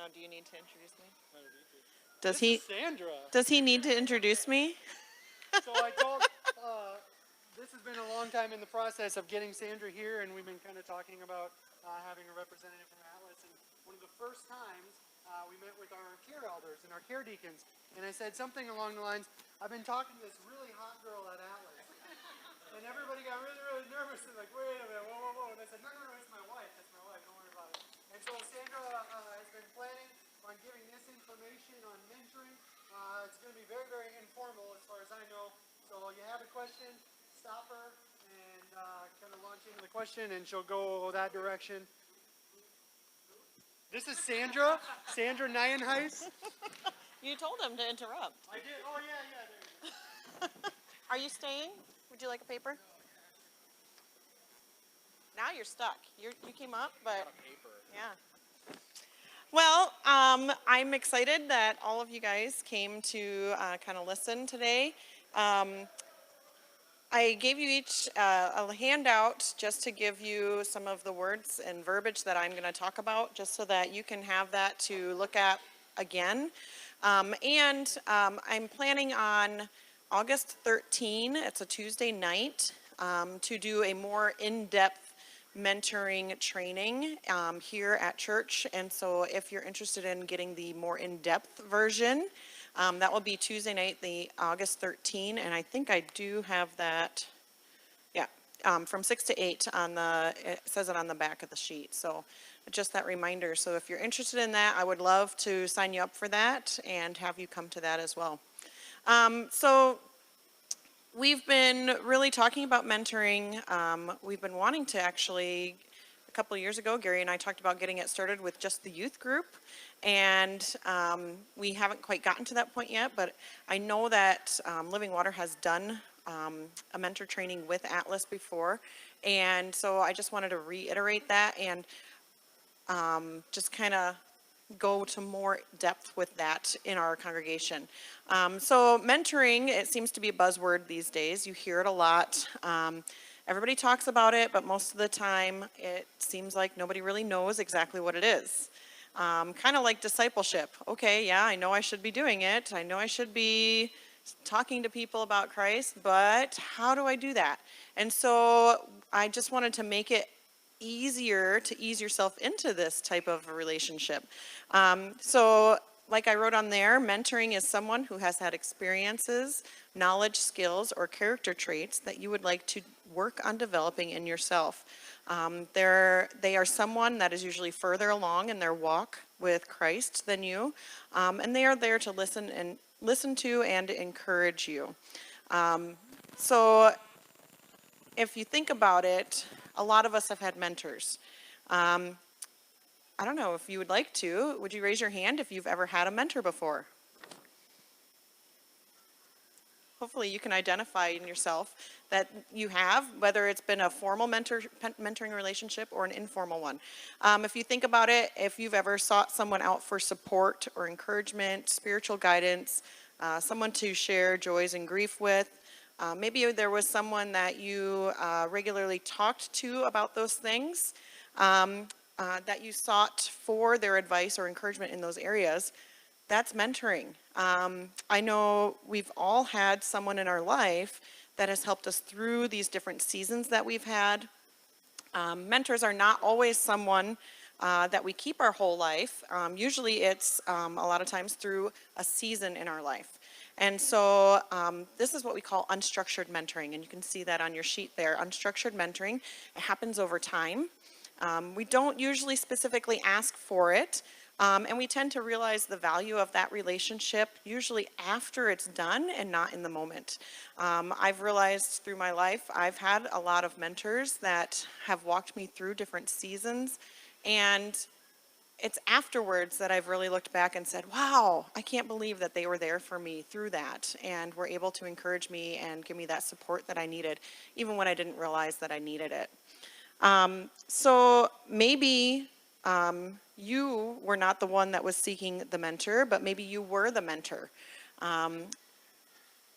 know, do you need to introduce me? This is Sandra. Does he need to introduce me? So I told, this has been a long time in the process of getting Sandra here, and we've been kind of talking about having a representative from Atlas. And one of the first times we met with our care elders and our care deacons, and I said something along the lines, I've been talking to this really hot girl at Atlas. And everybody got really, really nervous and like, wait a minute, whoa, whoa, whoa. And I said, no, it's my wife. That's my wife. Don't worry about it. And so Sandra has been planning on giving this information on mentoring. It's going to be very, very informal as far as I know. So you have a question, stop her and kind of launch into the question, and she'll go that direction. This is Sandra Nyenhuis. You told him to interrupt. I did. Oh, yeah, there you go. Are you staying? Would you like a paper? Now you're stuck. You came up, but yeah. Well, I'm excited that all of you guys came to kind of listen today. I gave you each a handout just to give you some of the words and verbiage that I'm going to talk about, just so that you can have that to look at again. I'm planning on August 13, it's a Tuesday night, to do a more in-depth mentoring training here at church. And so if you're interested in getting the more in-depth version, that will be Tuesday night, the August 13, and I think I do have that, yeah, from 6 to 8 on it says it on the back of the sheet. So just that reminder. So if you're interested in that, I would love to sign you up for that and have you come to that as well. So we've been really talking about mentoring. We've been wanting to actually, a couple of years ago, Gary and I talked about getting it started with just the youth group. And we haven't quite gotten to that point yet, but I know that Living Water has done a mentor training with Atlas before. And so I just wanted to reiterate that and just kind of go to more depth with that in our congregation. So mentoring, it seems to be a buzzword these days. You hear it a lot. Everybody talks about it, but most of the time it seems like nobody really knows exactly what it is. Kind of like discipleship. Okay, yeah, I know I should be doing it. I know I should be talking to people about Christ, but how do I do that? And so I just wanted to make it easier to ease yourself into this type of a relationship. So like I wrote on there, mentoring is someone who has had experiences, knowledge, skills, or character traits that you would like to work on developing in yourself. They are someone that is usually further along in their walk with Christ than you, and they are there to listen to and encourage you. So if you think about it, a lot of us have had mentors. I don't know if you would like to. Would you raise your hand if you've ever had a mentor before? Hopefully you can identify in yourself that you have, whether it's been a formal mentoring relationship or an informal one. If you think about it, if you've ever sought someone out for support or encouragement, spiritual guidance, someone to share joys and grief with, maybe there was someone that you regularly talked to about those things, that you sought for their advice or encouragement in those areas, that's mentoring. I know we've all had someone in our life that has helped us through these different seasons that we've had. Mentors are not always someone that we keep our whole life. Usually it's a lot of times through a season in our life. And so this is what we call unstructured mentoring, and you can see that on your sheet there. Unstructured mentoring, it happens over time. We don't usually specifically ask for it, and we tend to realize the value of that relationship usually after it's done and not in the moment. I've realized through my life, I've had a lot of mentors that have walked me through different seasons, and it's afterwards that I've really looked back and said, wow, I can't believe that they were there for me through that and were able to encourage me and give me that support that I needed, even when I didn't realize that I needed it. So maybe you were not the one that was seeking the mentor, but maybe you were the mentor.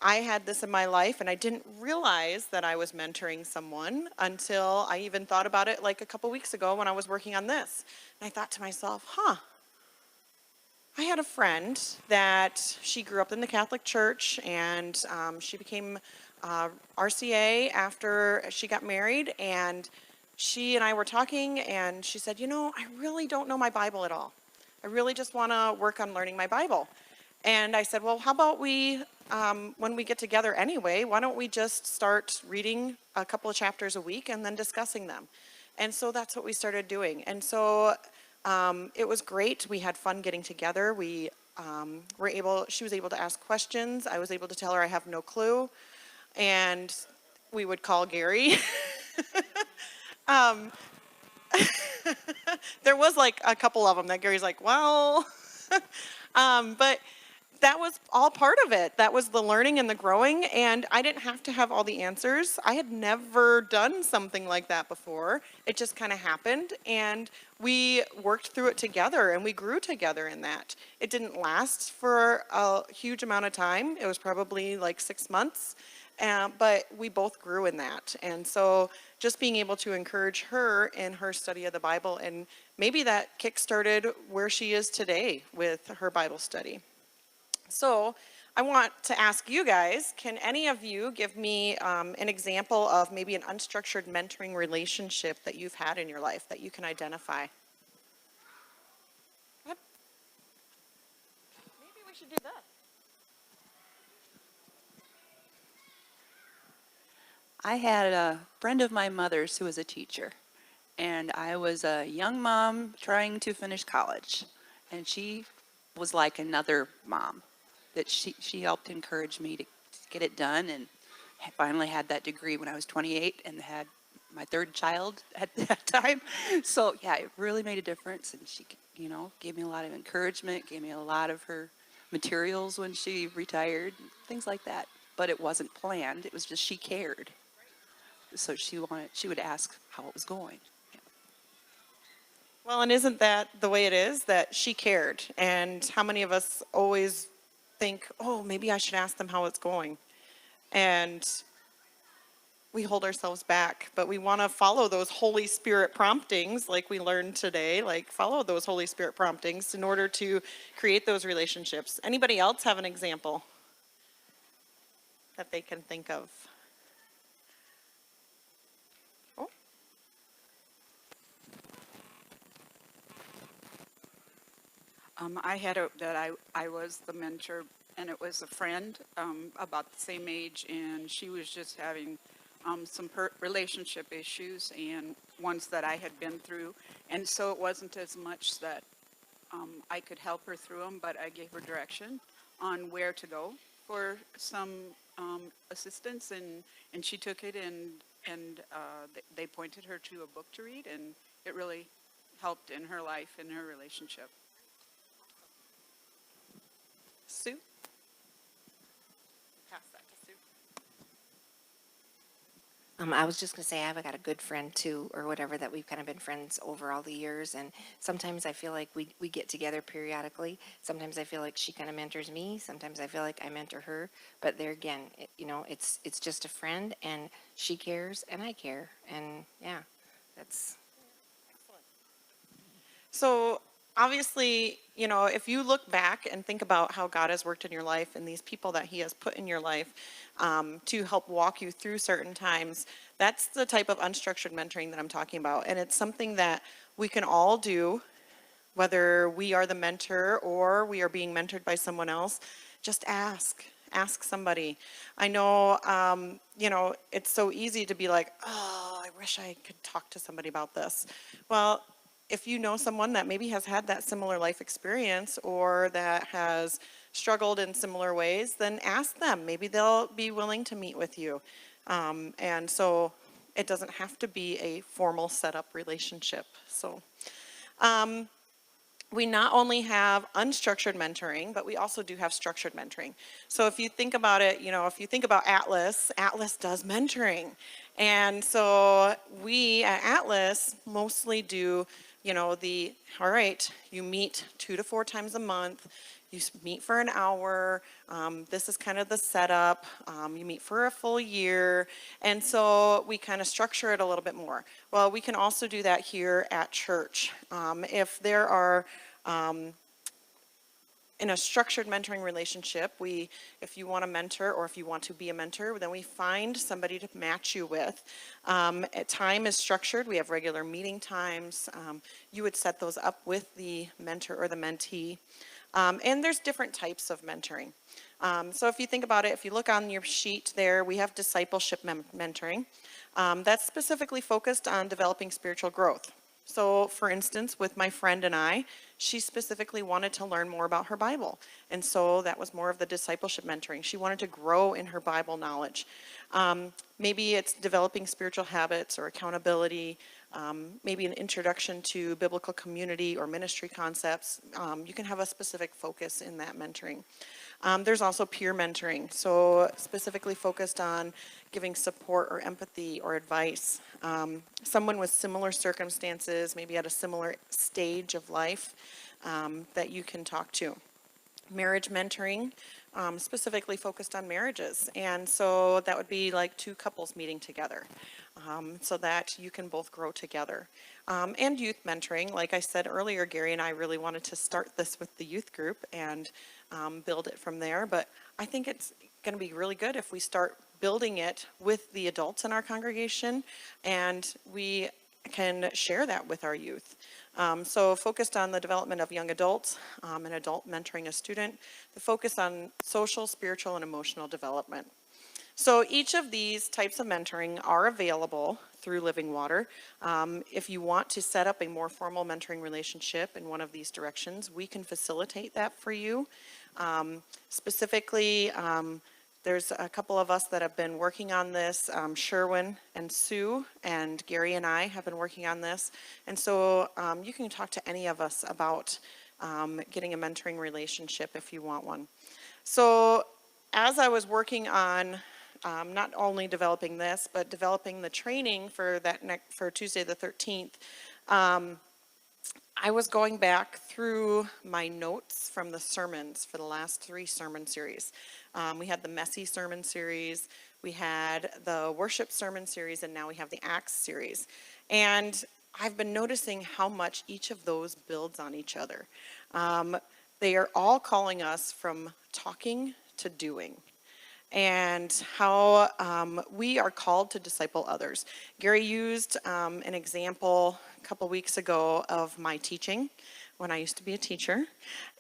I had this in my life, and I didn't realize that I was mentoring someone until I even thought about it like a couple weeks ago when I was working on this. And I thought to myself, I had a friend that she grew up in the Catholic Church, and she became RCA after she got married. And she and I were talking, and she said, "You know, I really don't know my Bible at all. I really just want to work on learning my Bible." And I said, "Well, how about when we get together anyway, why don't we just start reading a couple of chapters a week and then discussing them?" And so that's what we started doing. And so it was great. We had fun getting together. She was able to ask questions. I was able to tell her I have no clue. And we would call Gary. There was like a couple of them that Gary's like, well, but that was all part of it. That was the learning and the growing, and I didn't have to have all the answers. I had never done something like that before. It just kind of happened, and we worked through it together, and we grew together in that. It didn't last for a huge amount of time. It was probably like 6 months, but we both grew in that. And so just being able to encourage her in her study of the Bible, and maybe that kick-started where she is today with her Bible study. So I want to ask you guys, can any of you give me an example of maybe an unstructured mentoring relationship that you've had in your life that you can identify? Maybe we should do this. I had a friend of my mother's who was a teacher, and I was a young mom trying to finish college, and she was like another mom. That she helped encourage me to get it done, and finally had that degree when I was 28 and had my third child at that time. So yeah, it really made a difference, and she, gave me a lot of encouragement, gave me a lot of her materials when she retired, things like that. But it wasn't planned. It was just she cared. So she would ask how it was going. Well, and isn't that the way it is, that she cared? And how many of us always think, oh, maybe I should ask them how it's going? And we hold ourselves back, but we want to follow those Holy Spirit promptings like we learned today, like follow those Holy Spirit promptings in order to create those relationships. Anybody else have an example that they can think of? Oh, I had I was the mentor, and it was a friend about the same age, and she was just having some relationship issues and ones that I had been through, and so it wasn't as much that I could help her through them, but I gave her direction on where to go for some assistance, and she took it, and they pointed her to a book to read, and it really helped in her life, in her relationship. Sue? Pass that to Sue. I was just going to say I've got a good friend too, or whatever, that we've kind of been friends over all the years. And sometimes I feel like we get together periodically. Sometimes I feel like she kind of mentors me. Sometimes I feel like I mentor her. But there again, it's just a friend, and she cares and I care. And yeah, that's. So obviously, if you look back and think about how God has worked in your life and these people that he has put in your life to help walk you through certain times, that's the type of unstructured mentoring that I'm talking about. And it's something that we can all do, whether we are the mentor or we are being mentored by someone else. Just ask somebody. I know, it's so easy to be like, oh, I wish I could talk to somebody about this. Well, if you know someone that maybe has had that similar life experience or that has struggled in similar ways, then ask them. Maybe they'll be willing to meet with you. And so it doesn't have to be a formal setup relationship. So we not only have unstructured mentoring, but we also do have structured mentoring. So if you think about it, if you think about Atlas does mentoring. And so we at Atlas mostly do, all right, you meet 2 to 4 times a month. You meet for an hour. This is kind of the setup. You meet for a full year. And so we kind of structure it a little bit more. Well, we can also do that here at church. If there are In a structured mentoring relationship, if you want a mentor or if you want to be a mentor, then we find somebody to match you with. Time is structured. We have regular meeting times. You would set those up with the mentor or the mentee. And there's different types of mentoring. So if you think about it, if you look on your sheet there, we have discipleship mentoring. That's specifically focused on developing spiritual growth. So for instance, with my friend and I, she specifically wanted to learn more about her Bible. And so that was more of the discipleship mentoring. She wanted to grow in her Bible knowledge. Maybe it's developing spiritual habits or accountability, maybe an introduction to biblical community or ministry concepts. You can have a specific focus in that mentoring. There's also peer mentoring, so specifically focused on giving support or empathy or advice. Someone with similar circumstances, maybe at a similar stage of life, that you can talk to. Marriage mentoring, specifically focused on marriages. And so that would be like two couples meeting together, so that you can both grow together. And youth mentoring, like I said earlier, Gary and I really wanted to start this with the youth group and build it from there. But I think it's going to be really good if we start building it with the adults in our congregation and we can share that with our youth. So focused on the development of young adults, an adult mentoring a student, the focus on social, spiritual, and emotional development. So each of these types of mentoring are available through Living Water. If you want to set up a more formal mentoring relationship in one of these directions, we can facilitate that for you. Specifically, there's a couple of us that have been working on this, Sherwin and Sue, and Gary and I have been working on this. And so you can talk to any of us about getting a mentoring relationship if you want one. So as I was working on not only developing this, but developing the training for for Tuesday the 13th, I was going back through my notes from the sermons for the last 3 sermon series. We had the messy sermon series, we had the worship sermon series, and now we have the Acts series. And I've been noticing how much each of those builds on each other. They are all calling us from talking to doing, and how we are called to disciple others. Gary used an example a couple weeks ago of my teaching when I used to be a teacher,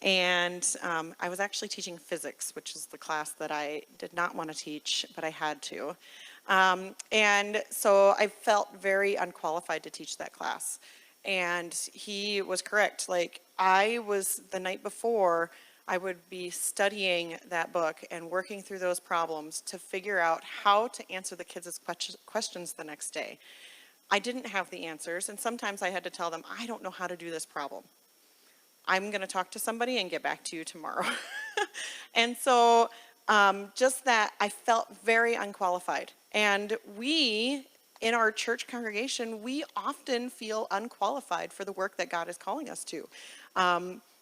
and I was actually teaching physics, which is the class that I did not want to teach, but I had to. And so I felt very unqualified to teach that class. And he was correct. Like, the night before, I would be studying that book and working through those problems to figure out how to answer the kids' questions the next day. I didn't have the answers, and sometimes I had to tell them, I don't know how to do this problem. I'm going to talk to somebody and get back to you tomorrow. And so just that, I felt very unqualified. And we, in our church congregation, we often feel unqualified for the work that God is calling us to.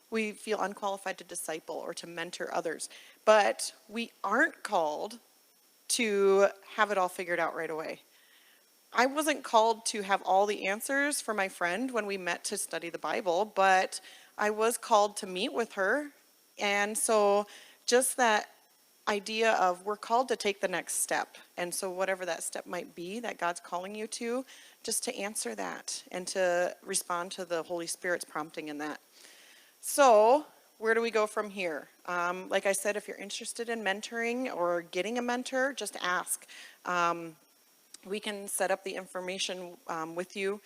We feel unqualified to disciple or to mentor others. But we aren't called to have it all figured out right away. I wasn't called to have all the answers for my friend when we met to study the Bible, but I was called to meet with her. And so just that idea of we're called to take the next step. And so whatever that step might be that God's calling you to, just to answer that and to respond to the Holy Spirit's prompting in that. So where do we go from here? Like I said, if you're interested in mentoring or getting a mentor, just ask. We can set up the information with you.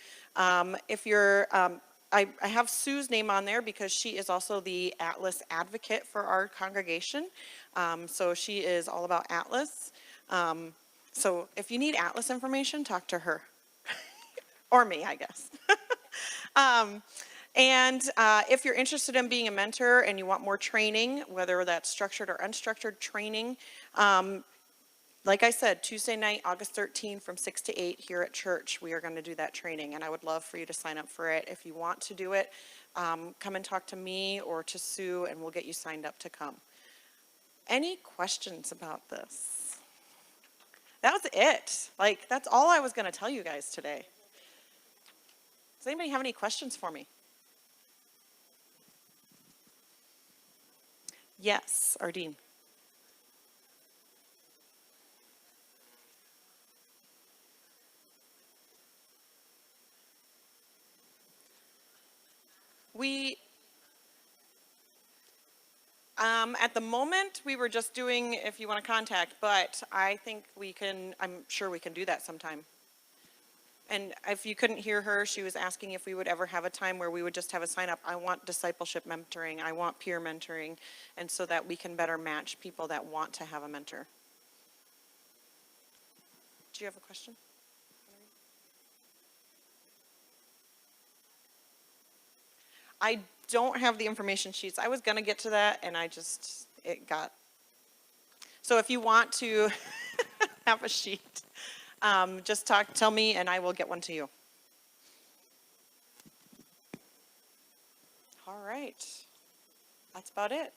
If you're, I have Sue's name on there because she is also the Atlas advocate for our congregation. So she is all about Atlas. So if you need Atlas information, talk to her. Or me, I guess. And if you're interested in being a mentor and you want more training, whether that's structured or unstructured training, like I said, Tuesday night, August 13th from 6 to 8 here at church, we are going to do that training, and I would love for you to sign up for it. If you want to do it, come and talk to me or to Sue, and we'll get you signed up to come. Any questions about this? That was it. Like, that's all I was going to tell you guys today. Does anybody have any questions for me? Yes, Ardeen. We, at the moment, we were just doing if you want to contact, but I think we can, I'm sure we can do that sometime. And if you couldn't hear her, she was asking if we would ever have a time where we would just have a sign up, I want discipleship mentoring, I want peer mentoring, and so that we can better match people that want to have a mentor. Do you have a question? I don't have the information sheets. I was going to get to that and it got. So if you want to have a sheet, just tell me and I will get one to you. All right. That's about it.